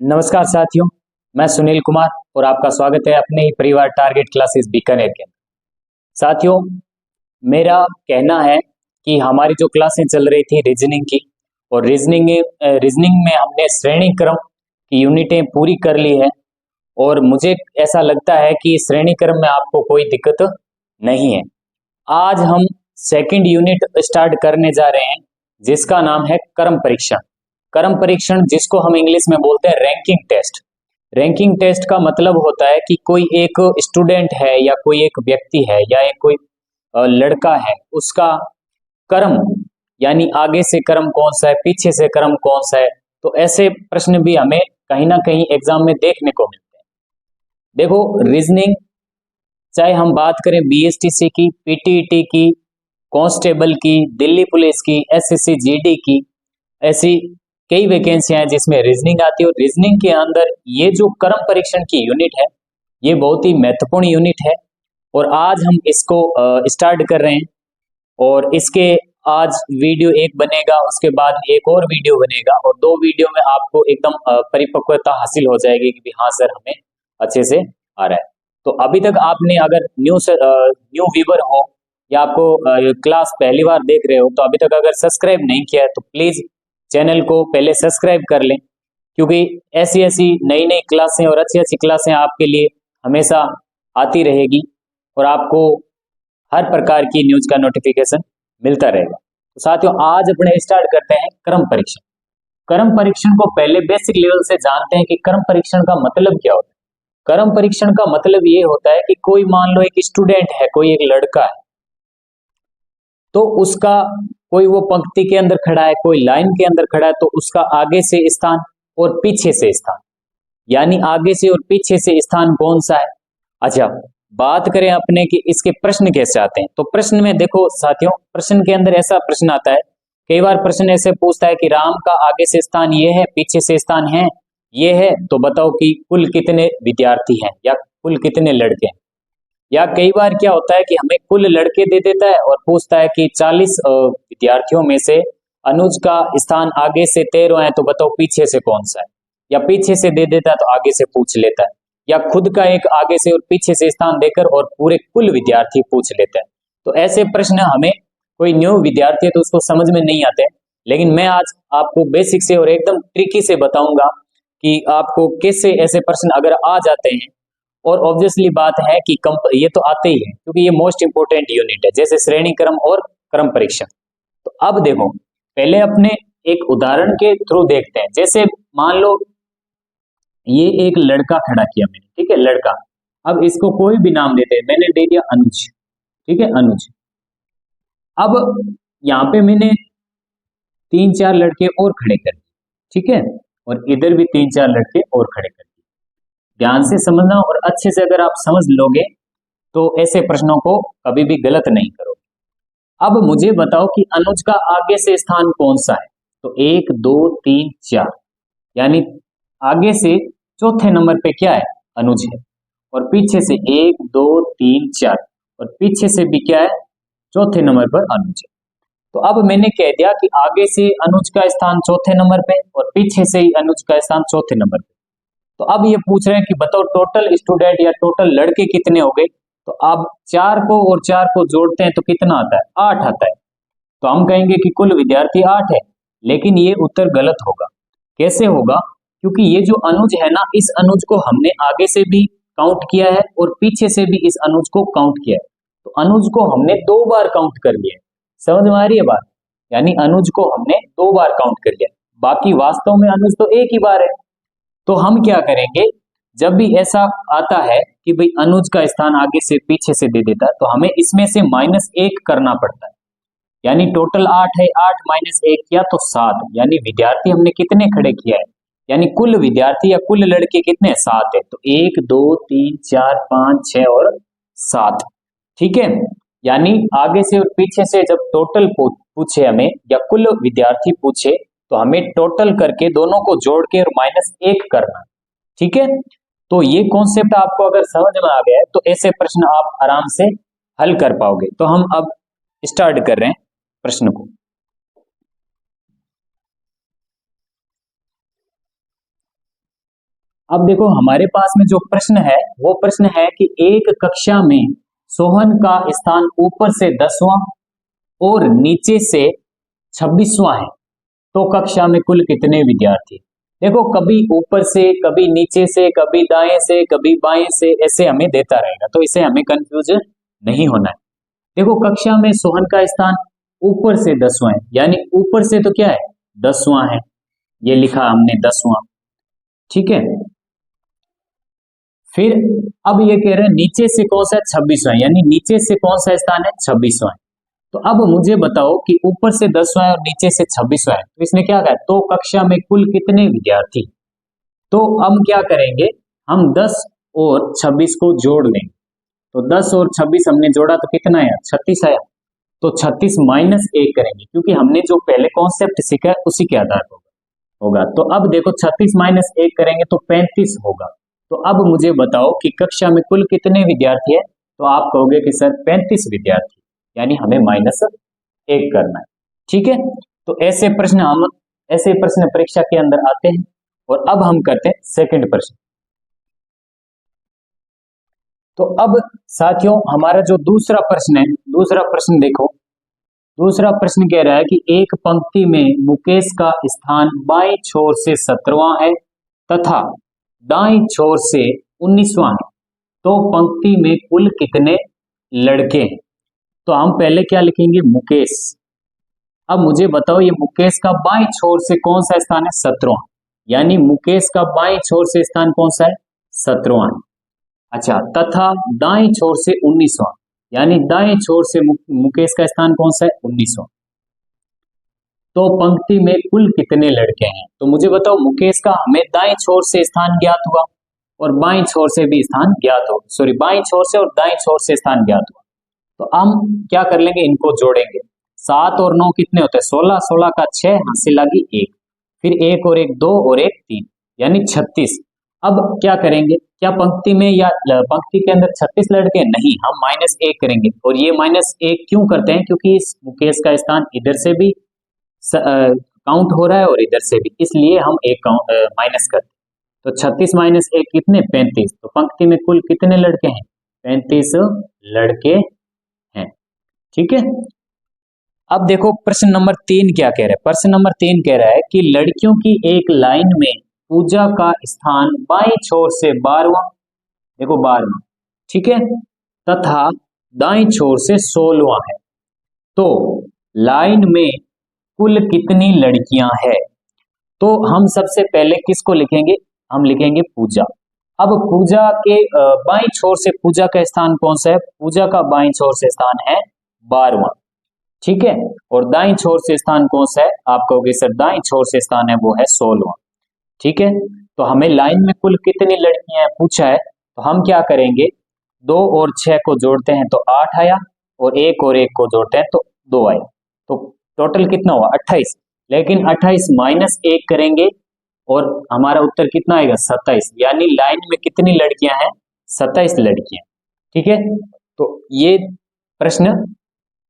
नमस्कार साथियों, मैं सुनील कुमार और आपका स्वागत है अपने ही परिवार टारगेट क्लासेस बीकानेर के अंदर। साथियों, मेरा कहना है कि हमारी जो क्लासें चल रही थी रीजनिंग की, और रीजनिंग में हमने श्रेणी क्रम की यूनिटें पूरी कर ली है और मुझे ऐसा लगता है कि श्रेणी क्रम में आपको कोई दिक्कत नहीं है। आज हम सेकंड यूनिट स्टार्ट करने जा रहे हैं जिसका नाम है क्रम परीक्षण। क्रम परीक्षण जिसको हम इंग्लिश में बोलते हैं रैंकिंग टेस्ट। रैंकिंग टेस्ट का मतलब होता है कि कोई एक स्टूडेंट है या कोई एक व्यक्ति है या एक कोई लड़का है, उसका क्रम यानी आगे से क्रम कौन सा है, पीछे से क्रम कौन सा है। तो ऐसे प्रश्न भी हमें कहीं ना कहीं एग्जाम में देखने को मिलते हैं। देखो, रीजनिंग चाहे हम बात करें बीएसटीसी की, पीटीईटी की, कांस्टेबल की, दिल्ली पुलिस की, एसएससी जीडी की, ऐसी कई वैकेंसियां हैं जिसमें रीजनिंग आती है। और रीजनिंग के अंदर ये जो क्रम परीक्षण की यूनिट है, ये बहुत ही महत्वपूर्ण यूनिट है और आज हम इसको स्टार्ट कर रहे हैं। और इसके आज वीडियो एक बनेगा, उसके बाद एक और वीडियो बनेगा और दो वीडियो में आपको एकदम परिपक्वता हासिल हो जाएगी कि हाँ सर, हमें अच्छे से आ रहा है। तो अभी तक आपने अगर न्यू व्यूवर हो या आपको क्लास पहली बार देख रहे हो, तो अभी तक अगर सब्सक्राइब नहीं किया है तो प्लीज चैनल को पहले सब्सक्राइब कर लें, क्योंकि ऐसी ऐसी नई नई क्लासें और अच्छी अच्छी क्लासें आपके लिए हमेशा आती रहेगी और आपको हर प्रकार की न्यूज का नोटिफिकेशन मिलता रहेगा। तो साथियों, आज अपने स्टार्ट करते हैं क्रम परीक्षण। क्रम परीक्षण को पहले बेसिक लेवल से जानते हैं कि क्रम परीक्षण का मतलब क्या होता है। क्रम परीक्षण का मतलब ये होता है कि कोई मान लो एक स्टूडेंट है, कोई एक लड़का है, तो उसका कोई वो पंक्ति के अंदर खड़ा है, कोई लाइन के अंदर खड़ा है, तो उसका आगे से स्थान और पीछे से स्थान, यानी आगे से और पीछे से स्थान कौन सा है। अच्छा, बात करें अपने कि इसके प्रश्न कैसे आते हैं, तो प्रश्न में देखो साथियों, प्रश्न के अंदर ऐसा प्रश्न आता है, कई बार प्रश्न ऐसे पूछता है कि राम का आगे से स्थान ये है, पीछे से स्थान है ये है, तो बताओ कि कुल कितने विद्यार्थी हैं या कुल कितने लड़के हैं। या कई बार क्या होता है कि हमें कुल लड़के दे देता है और पूछता है कि 40 विद्यार्थियों में से अनुज का स्थान आगे से 13 है, तो बताओ पीछे से कौन सा है। या पीछे से दे देता है तो आगे से पूछ लेता है, या खुद का एक आगे से और पीछे से स्थान देकर और पूरे कुल विद्यार्थी पूछ लेता है। तो ऐसे प्रश्न हमें, कोई न्यू विद्यार्थी है तो उसको समझ में नहीं आते, लेकिन मैं आज आपको बेसिक से और एकदम ट्रिकी से बताऊंगा कि आपको कैसे ऐसे प्रश्न अगर आ जाते हैं। और ऑब्वियसली बात है कि ये तो आते ही है, क्योंकि ये मोस्ट इंपोर्टेंट यूनिट है, जैसे श्रेणी क्रम और क्रम परीक्षण। तो अब देखो, पहले अपने एक उदाहरण के थ्रू देखते हैं। जैसे मान लो ये एक लड़का खड़ा किया मैंने, ठीक है, लड़का। अब इसको कोई भी नाम देते हैं, मैंने दे दिया अनुज, ठीक है, अनुज। अब यहाँ पे मैंने 3-4 लड़के और खड़े कर दिए, ठीक है, और इधर भी 3-4 लड़के और खड़े कर दिए। ध्यान से समझना, और अच्छे से अगर आप समझ लोगे तो ऐसे प्रश्नों को कभी भी गलत नहीं करोगे। अब मुझे बताओ कि अनुज का आगे से स्थान कौन सा है। तो 1 2 3 4, यानी आगे से चौथे नंबर पे क्या है, अनुज है। और पीछे से 1 2 3 4, और पीछे से भी क्या है, चौथे नंबर पर अनुज है। तो अब मैंने कह दिया कि आगे से अनुज का स्थान चौथे नंबर पे और पीछे से ही अनुज का स्थान चौथे नंबर पे। तो अब ये पूछ रहे हैं कि बताओ टोटल स्टूडेंट या टोटल लड़के कितने हो गए। तो अब 4 को और 4 को जोड़ते हैं तो कितना आता है, 8 आता है। तो हम कहेंगे कि कुल विद्यार्थी 8 है, लेकिन ये उत्तर गलत होगा। कैसे होगा, क्योंकि ये जो अनुज है ना, इस अनुज को हमने आगे से भी काउंट किया है और पीछे से भी इस अनुज को काउंट किया है। तो अनुज को हमने 2 बार काउंट कर लिया है। समझ में आ रही है बात, यानी अनुज को हमने 2 बार काउंट कर लिया, बाकी वास्तव में अनुज तो एक ही बार है। तो हम क्या करेंगे, जब भी ऐसा आता है कि भाई अनुज का स्थान आगे से पीछे से दे देता है, तो हमें इसमें से -1 करना पड़ता है। यानी टोटल 8 है, 8 -1 किया तो 7, यानी विद्यार्थी हमने कितने खड़े किया है, यानी कुल विद्यार्थी या कुल लड़के कितने, 7 है। तो 1 2 3 4 5 6 और 7, ठीक है। यानी आगे से और पीछे से जब टोटल पूछे हमें या कुल विद्यार्थी पूछे, तो हमें टोटल करके दोनों को जोड़ के और -1 करना, ठीक है। तो ये कॉन्सेप्ट आपको अगर समझ में आ गया है तो ऐसे प्रश्न आप आराम से हल कर पाओगे। तो हम अब स्टार्ट कर रहे हैं प्रश्न को। अब देखो हमारे पास में जो प्रश्न है वो प्रश्न है कि एक कक्षा में सोहन का स्थान ऊपर से 10वां और नीचे से 26वां है, तो कक्षा में कुल कितने विद्यार्थी। देखो कभी ऊपर से, कभी नीचे से, कभी दाएं से, कभी बाएं से, ऐसे हमें देता रहेगा, तो इसे हमें कंफ्यूज नहीं होना है। देखो कक्षा में सोहन का स्थान ऊपर से 10वां है, यानी ऊपर से तो क्या है 10वां है, ये लिखा हमने 10वां, ठीक है। फिर अब ये कह रहे हैं नीचे से कौन सा है 26वां, यानी नीचे से कौन सा स्थान है 26वां। तो अब मुझे बताओ कि ऊपर से 10वां है और नीचे से 26वां है, तो इसने क्या कहा, तो कक्षा में कुल कितने विद्यार्थी। तो हम क्या करेंगे, हम 10 और 26 को जोड़ लेंगे, तो 10 और 26 हमने जोड़ा तो कितना आया 36 आया, तो 36 माइनस 1 करेंगे, क्योंकि हमने जो पहले कॉन्सेप्ट सीखा है उसी के आधार पर होगा। तो अब देखो 36 माइनस 1 करेंगे तो 35 होगा। तो अब मुझे बताओ कि कक्षा में कुल कितने विद्यार्थी है, तो आप कहोगे कि सर 35 विद्यार्थी, यानी हमें माइनस 1 करना है, ठीक है। तो ऐसे प्रश्न परीक्षा के अंदर आते हैं। और अब हम करते हैं सेकंड प्रश्न। तो अब साथियों हमारा जो दूसरा प्रश्न है, दूसरा प्रश्न देखो, दूसरा प्रश्न कह रहा है कि एक पंक्ति में मुकेश का स्थान बाएं छोर से 17वां है तथा दाएं छोर से 19वां है, तो पंक्ति में कुल कितने लड़के हैं। तो हम पहले क्या लिखेंगे, मुकेश। अब मुझे बताओ ये मुकेश का बाएं छोर से कौन सा स्थान है 17वां, यानी मुकेश का बाएं छोर से स्थान कौन सा है 17वां है। अच्छा, तथा दाएं छोर से 19वां, यानी दाएं छोर से मुकेश का स्थान कौन सा है 19वां, तो पंक्ति में कुल कितने लड़के हैं। तो मुझे बताओ मुकेश का हमें दाएं छोर से स्थान ज्ञात हुआ और बाएं छोर से भी स्थान ज्ञात हो, सॉरी बाएं छोर से और दाएं छोर से स्थान ज्ञात हुआ, तो हम क्या कर लेंगे, इनको जोड़ेंगे। 7 और 9 कितने होते हैं 16, 16 का 6 हासिल लगी 1, फिर 1 और 1 2 और 1 3, यानी 36। अब क्या करेंगे, क्या पंक्ति में या पंक्ति के अंदर 36 लड़के नहीं, हम माइनस 1 करेंगे। और ये माइनस 1 क्यों करते हैं, क्योंकि इस मुकेश का स्थान इधर से भी काउंट हो रहा है और इधर से भी, इसलिए हम एक माइनस करते हैं। तो 36 माइनस 1 कितने 35, तो पंक्ति में कुल कितने लड़के हैं 35 लड़के हैं, ठीक है। अब देखो प्रश्न नंबर 3 क्या कह रहा है, प्रश्न नंबर 3 कह रहा है कि लड़कियों की एक लाइन में पूजा का स्थान बाएं छोर से 12वां, देखो 12वां, ठीक है, तथा दाएं छोर से 16वां है, तो लाइन में कुल कितनी लड़कियां हैं। तो हम सबसे पहले किसको लिखेंगे, हम लिखेंगे पूजा। अब पूजा के बाएं छोर से पूजा का स्थान कौन सा है, पूजा का बाएं छोर से स्थान है 12वां, ठीक है, और दाएं छोर से स्थान कौन सा है, आप कहोगे सर दाएं छोर से स्थान है वो है 16वां, ठीक है। तो हमें लाइन में कुल कितनी लड़कियां पूछा है, तो हम क्या करेंगे, 2 और 6 को जोड़ते हैं तो 8 आया, और 1 और 1 को जोड़ते हैं तो 2 आया, तो टोटल कितना हुआ 28। लेकिन 28 माइनस 1 करेंगे और हमारा उत्तर कितना आएगा 27, यानी लाइन में कितनी लड़कियां हैं 27 लड़कियां, ठीक है। तो ये प्रश्न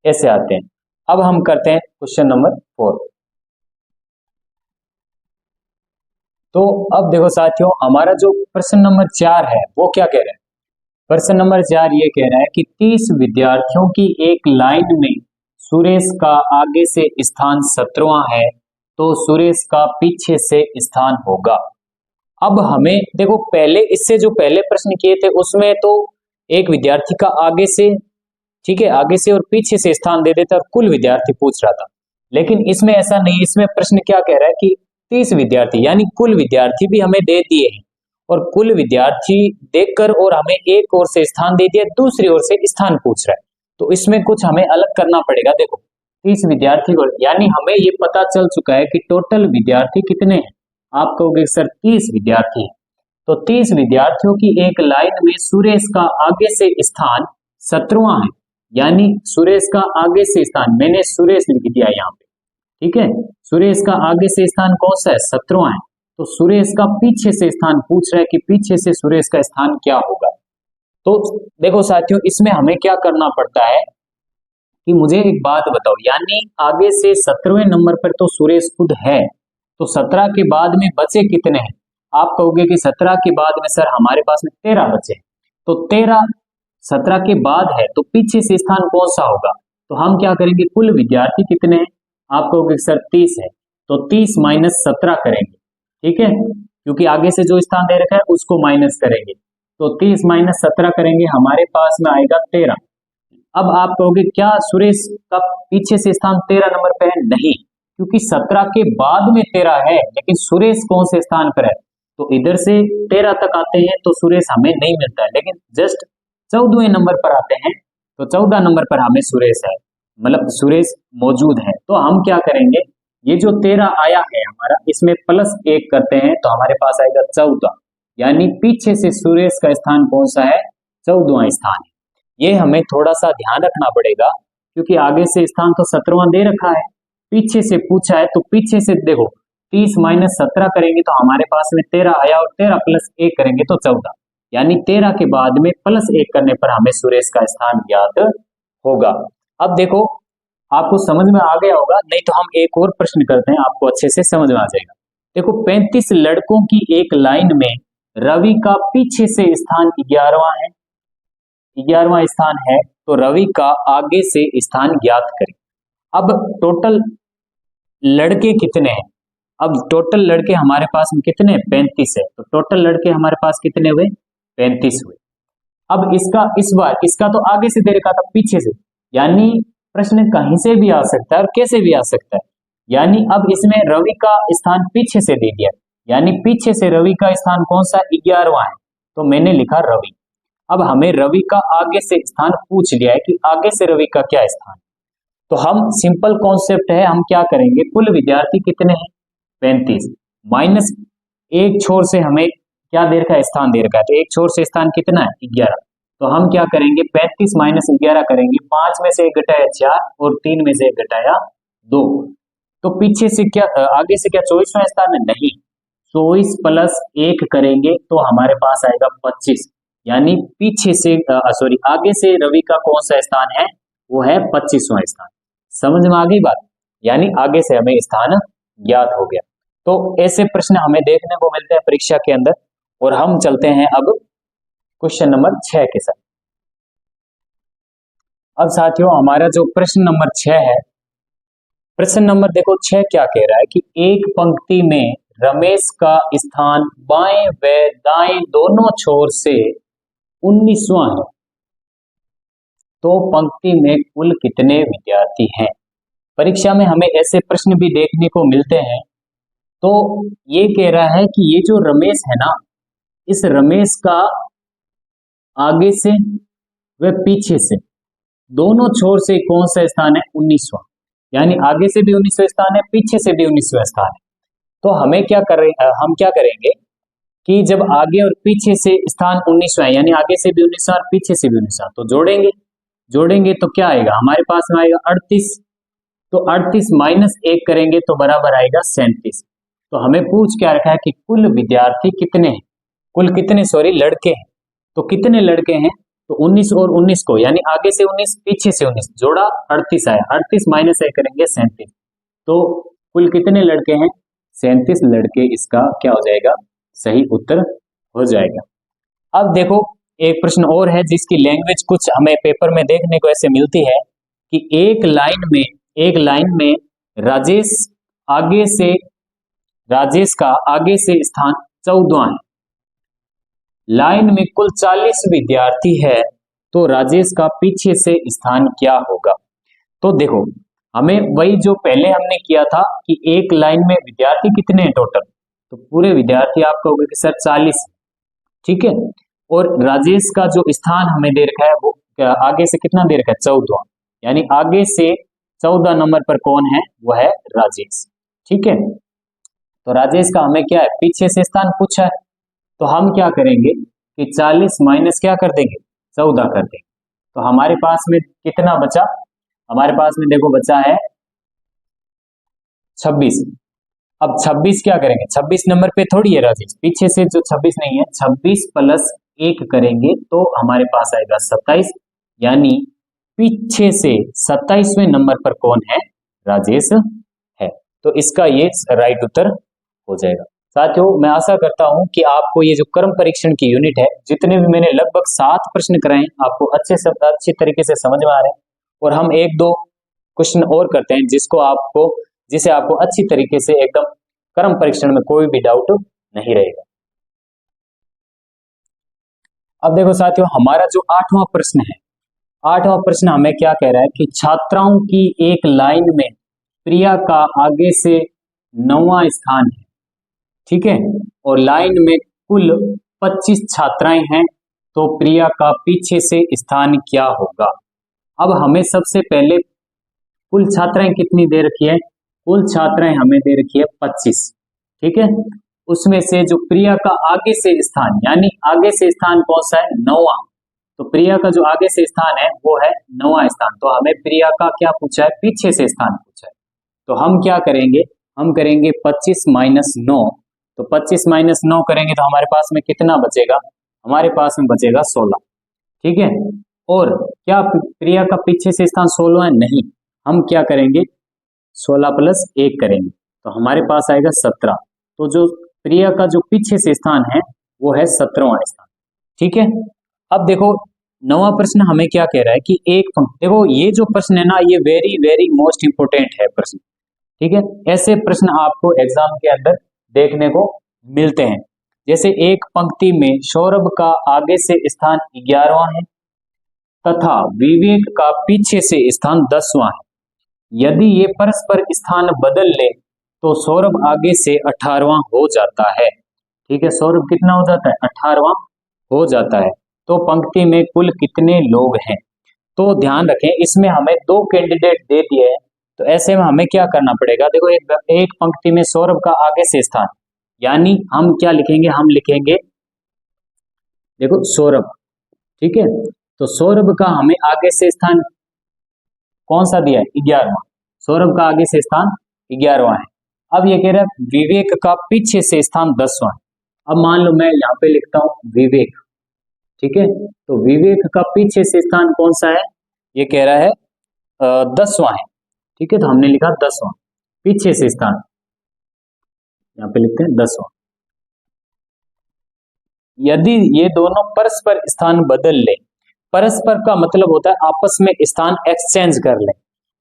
ऐसे आते हैं। अब हम करते हैं क्वेश्चन नंबर 4। तो अब देखो साथियों हमारा जो प्रश्न नंबर 4 है वो क्या कह रहा है, प्रश्न नंबर 4 ये कह रहा है कि 30 विद्यार्थियों की एक लाइन में सुरेश का आगे से स्थान 17वां है, तो सुरेश का पीछे से स्थान होगा। अब हमें देखो पहले इससे जो पहले प्रश्न किए थे उसमें तो एक विद्यार्थी का आगे से, ठीक है, आगे से और पीछे से स्थान दे देता और कुल विद्यार्थी पूछ रहा था, लेकिन इसमें ऐसा नहीं। इसमें प्रश्न क्या कह रहा है कि 30 विद्यार्थी, यानी कुल विद्यार्थी भी हमें दे दिए हैं, और कुल विद्यार्थी देखकर और हमें एक ओर से स्थान दे दिया, दूसरी ओर से स्थान पूछ रहा है, तो इसमें कुछ हमें अलग करना पड़ेगा। देखो 30 विद्यार्थी को, यानी हमें ये पता चल चुका है कि टोटल विद्यार्थी कितने हैं, आप कहोगे सर 30 विद्यार्थी हैं। तो 30 विद्यार्थियों की एक लाइन में सुरेश का आगे से स्थान 17वां है, यानी सुरेश का आगे से स्थान, मैंने सुरेश लिख दिया यहाँ पे, ठीक है, सुरेश का आगे से स्थान कौन सा है 17वां है, तो सुरेश का पीछे से स्थान पूछ रहा है कि पीछे से सुरेश का स्थान क्या होगा। तो देखो साथियों इसमें हमें क्या करना पड़ता है कि मुझे एक बात बताओ, यानी आगे से 17वें नंबर पर तो सुरेश खुद है, तो 17 के बाद में बचे कितने हैं, आप कहोगे कि 17 के बाद में सर हमारे पास में 13 बचे, तो 13 17 के बाद है तो पीछे से स्थान कौन सा होगा, तो हम क्या करेंगे, कुल विद्यार्थी कितने हैं, आप कहोगे सर 30 है, तो 30 माइनस 17 करेंगे, ठीक है, क्योंकि आगे से जो स्थान दे रखा है उसको माइनस करेंगे, तो 30 माइनस 17 करेंगे, हमारे पास में आएगा 13। अब आप कहोगे क्या सुरेश का पीछे से स्थान 13 नंबर पे है, नहीं, क्योंकि 17 के बाद में 13 है, लेकिन सुरेश कौन से स्थान पर है, तो इधर से 13 तक आते हैं तो सुरेश हमें नहीं मिलता है, लेकिन जस्ट 14वें नंबर पर आते हैं तो 14 नंबर पर हमें सुरेश है, मतलब सुरेश मौजूद है। तो हम क्या करेंगे, ये जो 13 आया है हमारा, इसमें प्लस 1 करते हैं तो हमारे पास आएगा 14, यानी पीछे से सुरेश का स्थान कौन सा है, 14वां स्थान है। ये हमें थोड़ा सा ध्यान रखना पड़ेगा, क्योंकि आगे से स्थान तो 17वां दे रखा है, पीछे से पूछा है, तो पीछे से देखो 30 माइनस 17 करेंगे तो हमारे पास में 13 आया, और 13 प्लस 1 करेंगे तो 14, यानी 13 के बाद में प्लस 1 करने पर हमें सुरेश का स्थान ज्ञात होगा। अब देखो आपको समझ में आ गया होगा, नहीं तो हम एक और प्रश्न करते हैं, आपको अच्छे से समझ में आ जाएगा। देखो 35 लड़कों की एक लाइन में रवि का पीछे से स्थान 11वां है, 11वां स्थान है, तो रवि का आगे से स्थान ज्ञात करें। अब टोटल लड़के कितने हैं, अब टोटल लड़के हमारे पास में कितने, 35 है, तो टोटल लड़के हमारे पास कितने हुए, 35 हुए। अब इसका इस बार इसका तो आगे से दे रखा था, पीछे से, यानी प्रश्न कहीं से भी आ सकता है और कैसे भी आ सकता है, यानी अब इसमें रवि का स्थान पीछे से दे दिया, यानी पीछे से रवि का स्थान कौन सा, 11वां है, तो मैंने लिखा रवि। अब हमें रवि का आगे से स्थान पूछ लिया है कि आगे से रवि का क्या स्थान, तो हम सिंपल कॉन्सेप्ट है, हम क्या करेंगे, कुल विद्यार्थी कितने हैं 35, माइनस एक छोर से हमें क्या दे रखा है, स्थान दे रखा है, तो एक छोर से स्थान कितना है 11, तो हम क्या करेंगे 35 माइनस 11 करेंगे, 5 में से 1 घटाया 4 और 3 में से 1 घटाया 2, तो पीछे से क्या आगे से क्या 24वां स्थान है, नहीं, 24 प्लस 1 करेंगे तो हमारे पास आएगा 25, यानी पीछे से सॉरी आगे से रवि का कौन सा स्थान है, वो है 25वां स्थान। समझ में आ गई बात, यानी आगे से हमें स्थान ज्ञात हो गया। तो ऐसे प्रश्न हमें देखने को मिलते हैं परीक्षा के अंदर, और हम चलते हैं अब क्वेश्चन नंबर 6 के साथ। अब साथियों हमारा जो प्रश्न नंबर 6 है, प्रश्न नंबर देखो 6 क्या कह रहा है कि एक पंक्ति में रमेश का स्थान बाएं व दाएं दोनों छोर से 19वां है, तो पंक्ति में कुल कितने विद्यार्थी हैं। परीक्षा में हमें ऐसे प्रश्न भी देखने को मिलते हैं। तो ये कह रहा है कि ये जो रमेश है ना, इस रमेश का आगे से व पीछे से दोनों छोर से कौन सा स्थान है, 19वां, यानी आगे से भी 19वां स्थान है, पीछे से भी 19वां स्थान है। तो हमें क्या कर रहे हम क्या करेंगे कि जब आगे और पीछे से स्थान 19वां है, यानी आगे से भी 19वां और पीछे से भी 19वां, तो जोड़ेंगे तो क्या आएगा, हमारे पास में आएगा 38, तो 38 माइनस 1 करेंगे तो बराबर आएगा 37। तो हमें पूछ क्या रखा है कि कुल विद्यार्थी कितने हैं, कुल कितने लड़के हैं, तो कितने लड़के हैं, तो 19 और 19 को, यानी आगे से 19 पीछे से 19 जोड़ा 38 आया, 38 माइनस 1 करेंगे 37, तो कुल कितने लड़के हैं, 37 लड़के, इसका क्या हो जाएगा, सही उत्तर हो जाएगा। अब देखो एक प्रश्न और है जिसकी लैंग्वेज कुछ हमें पेपर में देखने को ऐसे मिलती है कि एक लाइन में राजेश का आगे से स्थान 14वां है, लाइन में कुल 40 विद्यार्थी है, तो राजेश का पीछे से स्थान क्या होगा। तो देखो हमें वही जो पहले हमने किया था कि एक लाइन में विद्यार्थी कितने हैं टोटल, तो पूरे विद्यार्थी आप कहोगे कि सर 40, ठीक है, और राजेश का जो स्थान हमें दे रखा है वो आगे से कितना दे रखा है, 14वां, यानी आगे से 14 नंबर पर कौन है, वो है राजेश, ठीक है। तो राजेश का हमें क्या है, पीछे से स्थान पूछा है, तो हम क्या करेंगे कि 40 माइनस क्या कर देंगे, 14 कर देंगे, तो हमारे पास में कितना बचा, हमारे पास में देखो बचा है 26। अब 26 क्या करेंगे, 26 नंबर पे थोड़ी है राजेश, पीछे से जो 26 नहीं है, 26 प्लस 1 करेंगे तो हमारे पास आएगा 27, यानी पीछे से 27वें नंबर पर कौन है, राजेश है। तो इसका ये राइट उत्तर हो जाएगा। साथियों मैं आशा करता हूं कि आपको ये जो कर्म परीक्षण की यूनिट है, जितने भी मैंने लगभग 7 प्रश्न कराए आपको अच्छे तरीके से समझ में आ रहे हैं। और हम 1-2 क्वेश्चन और करते हैं जिसे आपको अच्छी तरीके से एकदम कर्म परीक्षण में कोई भी डाउट नहीं रहेगा। अब देखो साथियों, हमारा जो 8वां प्रश्न है, 8वां प्रश्न हमें क्या कह रहा है कि छात्राओं की एक लाइन में प्रिया का आगे से 9वां स्थान है, ठीक है, और लाइन में कुल 25 छात्राएं हैं, तो प्रिया का पीछे से स्थान क्या होगा। अब हमें सबसे पहले कुल छात्राएं कितनी दे रखी है, कुल छात्राएं हमें दे रखी है 25, ठीक है। उसमें से जो प्रिया का आगे से स्थान, यानी आगे से स्थान कौन सा है, 9वां, तो प्रिया का जो आगे से स्थान है वो है 9वां स्थान। तो हमें प्रिया का क्या पूछा है, पीछे से स्थान पूछा है। तो हम क्या करेंगे, हम करेंगे 25 माइनस 9, तो 25 माइनस 9 करेंगे तो हमारे पास में कितना बचेगा, हमारे पास में बचेगा 16, ठीक है। और क्या प्रिया का पीछे से स्थान 16 है, नहीं, हम क्या करेंगे 16 प्लस 1 करेंगे तो हमारे पास आएगा 17। तो जो प्रिया का जो पीछे से स्थान है वो है 17वां स्थान, ठीक है। अब देखो 9वां प्रश्न हमें क्या कह रहा है कि एक पंक्ति, देखो ये जो प्रश्न है ना, ये वेरी वेरी मोस्ट इंपोर्टेंट है प्रश्न, ठीक है। ऐसे प्रश्न आपको एग्जाम के अंदर देखने को मिलते हैं। जैसे एक पंक्ति में सौरभ का आगे से स्थान 11वां है तथा विवेक का पीछे से स्थान 10वां है। यदि ये परस्पर स्थान बदल ले तो सौरभ आगे से 18वां हो जाता है, ठीक है। सौरभ कितना हो जाता है, 18वां हो जाता है। तो पंक्ति में कुल कितने लोग हैं, तो ध्यान रखें इसमें हमें 2 कैंडिडेट दे दिए हैं, तो ऐसे में हमें क्या करना पड़ेगा, देखो एक पंक्ति में सौरभ का आगे से स्थान, यानी हम क्या लिखेंगे, हम लिखेंगे देखो सौरभ, ठीक है। तो सौरभ का हमें आगे से स्थान कौन सा दिया है, 11वां, सौरभ का आगे से स्थान 11वां है। अब ये कह रहा है विवेक का पीछे से स्थान 10वां है। अब मान लो मैं यहाँ पे लिखता हूं विवेक, ठीक है, तो विवेक का पीछे से स्थान कौन सा है, ये कह रहा है 10वां है, ठीक है। तो हमने लिखा 10वां, पीछे से स्थान यहाँ पे लिखते हैं 10वां। यदि ये दोनों परस्पर स्थान बदल ले, परस्पर का मतलब होता है आपस में स्थान एक्सचेंज कर ले।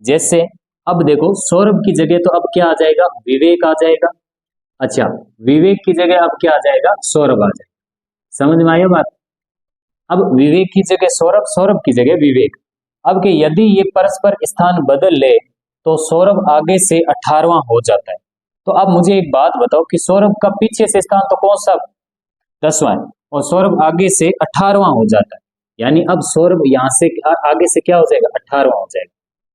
जैसे अब देखो सौरभ की जगह तो अब क्या आ जाएगा, विवेक आ जाएगा, अच्छा विवेक की जगह अब क्या आ जाएगा, सौरभ आ जाएगा। समझ में आया बात। अब विवेक की जगह सौरभ, सौरभ की जगह विवेक। अब के यदि ये परस्पर स्थान बदल ले तो सौरभ आगे से 18वां हो जाता है। तो अब मुझे एक बात बताओ कि सौरभ का पीछे से स्थान तो कौन सा, 10वां है, और सौरभ आगे से 18वां हो जाता है, यानी अब सौरभ यहाँ से आगे से क्या हो जाएगा, 18वां हो जाएगा।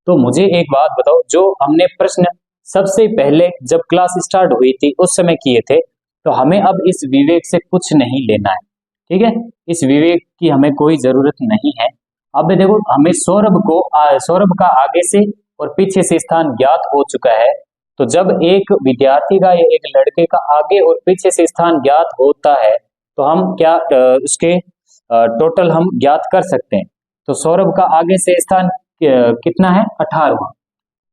तो मुझे एक बात बताओ, जो हमने प्रश्न सबसे पहले जब क्लास स्टार्ट हुई थी उस समय किए थे, तो हमें अब इस विवेक से कुछ नहीं लेना है, ठीक है। इस विवेक की हमें कोई जरूरत नहीं है। अब देखो हमें सौरभ का आगे से और पीछे से स्थान ज्ञात हो चुका है, तो जब एक विद्यार्थी का या एक लड़के का आगे और पीछे से स्थान ज्ञात होता है तो हम क्या उसके टोटल हम ज्ञात कर सकते हैं। तो सौरभ का आगे से स्थान कितना है, 18वां,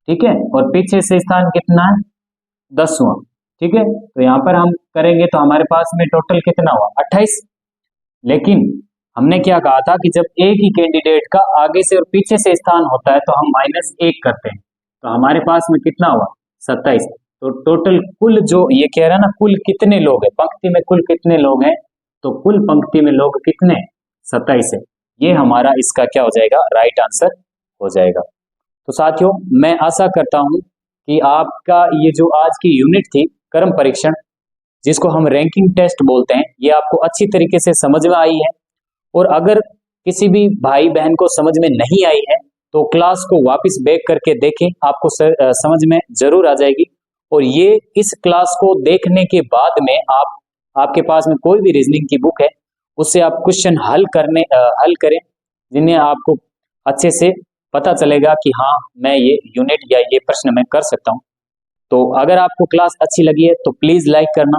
ठीक है, और पीछे से स्थान कितना है, 10वां, ठीक है। तो यहाँ पर हम करेंगे तो हमारे पास में टोटल कितना हुआ, 28। लेकिन हमने क्या कहा था कि जब एक ही कैंडिडेट का आगे से और पीछे से स्थान होता है तो हम -1 करते हैं, तो हमारे पास में कितना हुआ, 27। तो टोटल कुल जो ये कह रहा है ना, कुल कितने लोग हैं पंक्ति में, कुल कितने लोग हैं, तो कुल पंक्ति में लोग कितने, 27 है। ये हमारा इसका क्या हो जाएगा, राइट आंसर हो जाएगा। तो साथियों मैं आशा करता हूं कि आपका ये जो आज की यूनिट थी कर्म परीक्षण, जिसको हम रैंकिंग टेस्ट बोलते हैं, ये आपको अच्छी तरीके से समझ में आई है। और अगर किसी भी भाई बहन को समझ में नहीं आई है तो क्लास को वापस बैक करके देखें, आपको समझ में जरूर आ जाएगी। और ये इस क्लास को देखने के बाद में आपके पास में कोई भी रीजनिंग की बुक है उससे आप क्वेश्चन हल करें, जिन्हें आपको अच्छे से पता चलेगा कि हाँ मैं ये यूनिट या ये प्रश्न मैं कर सकता हूँ। तो अगर आपको क्लास अच्छी लगी है तो प्लीज लाइक करना,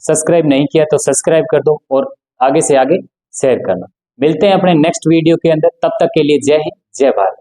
सब्सक्राइब नहीं किया तो सब्सक्राइब कर दो और आगे से आगे शेयर करना। मिलते हैं अपने नेक्स्ट वीडियो के अंदर, तब तक के लिए जय हिंद जय भारत।